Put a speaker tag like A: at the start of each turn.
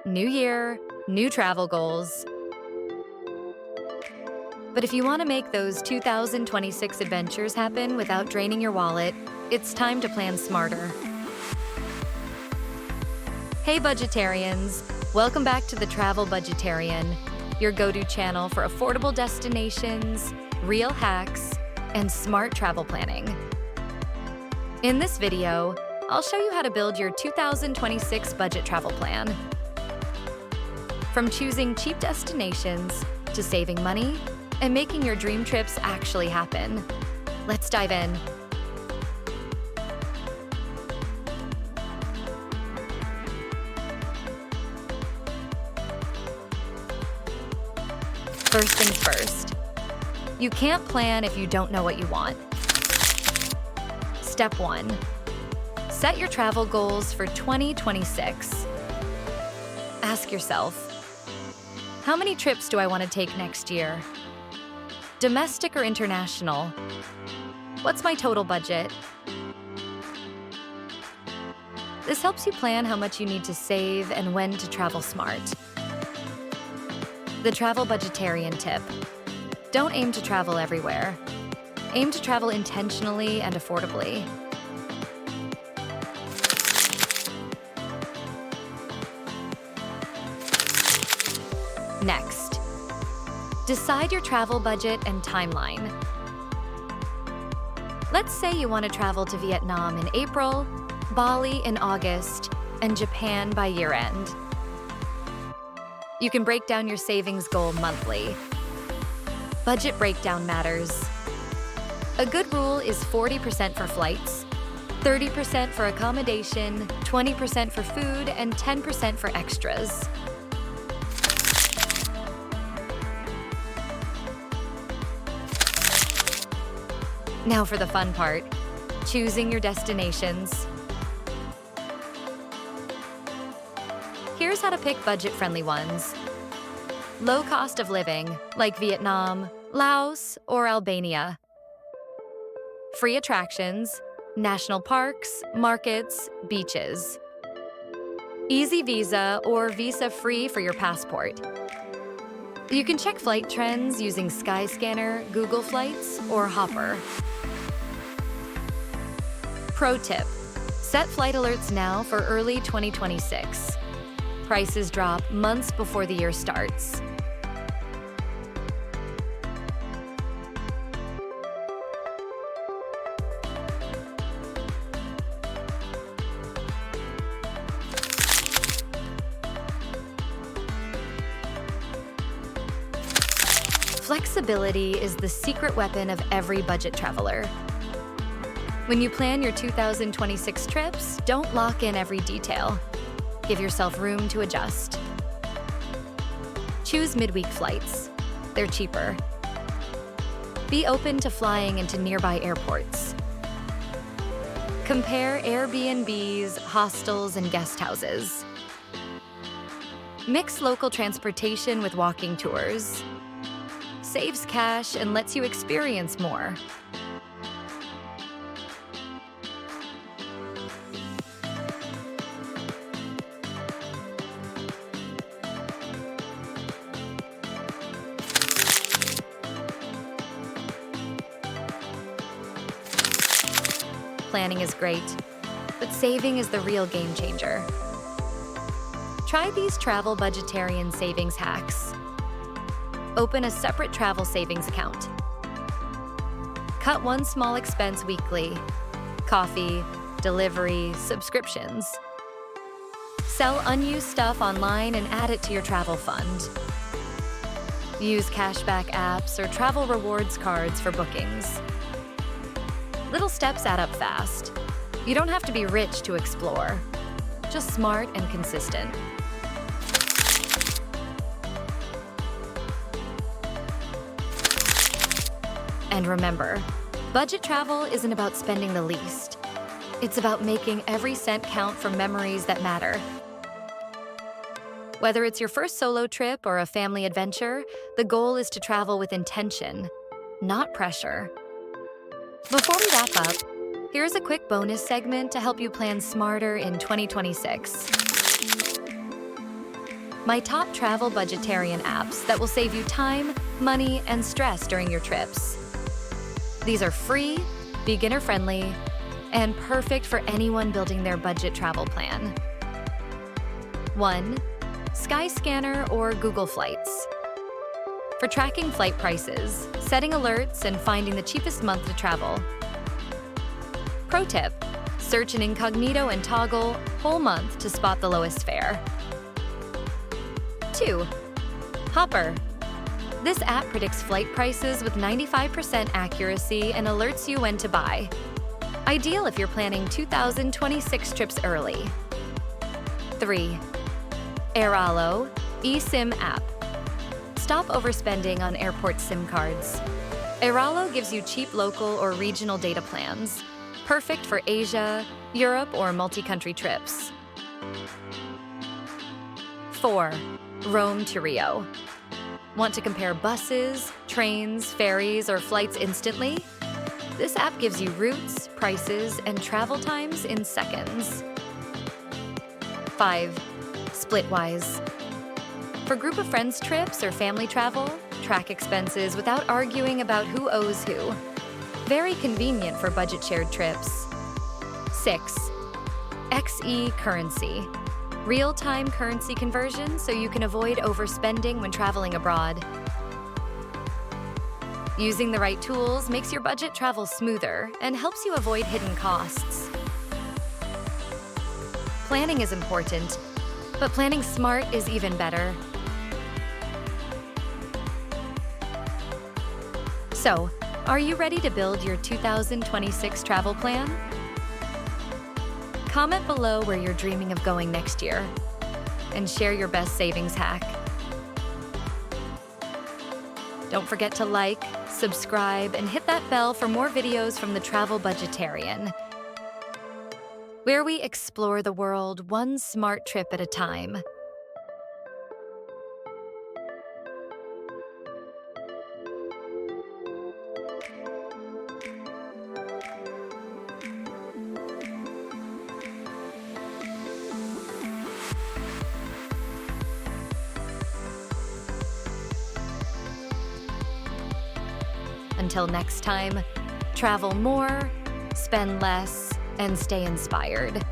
A: New year, new travel goals. But if you want to make those 2026 adventures happen without draining your wallet, it's time to plan smarter. Hey budgetarians, welcome back to the Travel Budgetarian, your go-to channel for affordable destinations, real hacks, and smart travel planning. In this video, I'll show you how to build your 2026 budget travel plan. From choosing cheap destinations to saving money and making your dream trips actually happen. Let's dive in. First things first, you can't plan if you don't know what you want. Step 1. Set your travel goals for 2026. Ask yourself, how many trips do I want to take next year? Domestic or international? What's my total budget? This helps you plan how much you need to save and when to travel smart. The Travel Budgetarian tip. Don't aim to travel everywhere. Aim to travel intentionally and affordably. Next, decide your travel budget and timeline. Let's say you want to travel to Vietnam in April, Bali in August, and Japan by year-end. You can break down your savings goal monthly. Budget breakdown matters. A good rule is 40% for flights, 30% for accommodation, 20% for food, and 10% for extras. Now for the fun part, choosing your destinations. Here's how to pick budget-friendly ones. Low cost of living, like Vietnam, Laos, or Albania. Free attractions, national parks, markets, beaches. Easy visa or visa-free for your passport. You can check flight trends using Skyscanner, Google Flights, or Hopper. Pro tip, set flight alerts now for early 2026. Prices drop months before the year starts. Flexibility is the secret weapon of every budget traveler. When you plan your 2026 trips, don't lock in every detail. Give yourself room to adjust. Choose midweek flights. They're cheaper. Be open to flying into nearby airports. Compare Airbnbs, hostels, and guest houses. Mix local transportation with walking tours. Saves cash and lets you experience more. Planning is great, but saving is the real game changer. Try these Travel Budgetarian savings hacks. Open a separate travel savings account. Cut one small expense weekly: coffee, delivery, subscriptions. Sell unused stuff online and add it to your travel fund. Use cashback apps or travel rewards cards for bookings. Little steps add up fast. You don't have to be rich to explore, just smart and consistent. And remember, budget travel isn't about spending the least. It's about making every cent count for memories that matter. Whether it's your first solo trip or a family adventure, the goal is to travel with intention, not pressure. Before we wrap up, here's a quick bonus segment to help you plan smarter in 2026. my top travel budgetarian apps that will save you time, money, and stress during your trips. These are free, beginner-friendly, and perfect for anyone building their budget travel plan. 1. Skyscanner or Google Flights. For tracking flight prices, setting alerts, and finding the cheapest month to travel. Pro tip: search in incognito and toggle whole month to spot the lowest fare. 2. Hopper. This app predicts flight prices with 95% accuracy and alerts you when to buy. Ideal if you're planning 2026 trips early. 3. Airalo eSIM app. Stop overspending on airport SIM cards. Airalo gives you cheap local or regional data plans, perfect for Asia, Europe, or multi-country trips. 4. Rome to Rio. Want to compare buses, trains, ferries, or flights instantly? This app gives you routes, prices, and travel times in seconds. 5. Splitwise. For group of friends trips or family travel, track expenses without arguing about who owes who. Very convenient for budget-shared trips. 6. XE Currency. Real-time currency conversion so you can avoid overspending when traveling abroad. Using the right tools makes your budget travel smoother and helps you avoid hidden costs. Planning is important, but planning smart is even better. So, are you ready to build your 2026 travel plan? Comment below where you're dreaming of going next year, and share your best savings hack. Don't forget to like, subscribe, and hit that bell for more videos from the Travel Budgetarian, where we explore the world one smart trip at a time. Until next time, travel more, spend less, and stay inspired.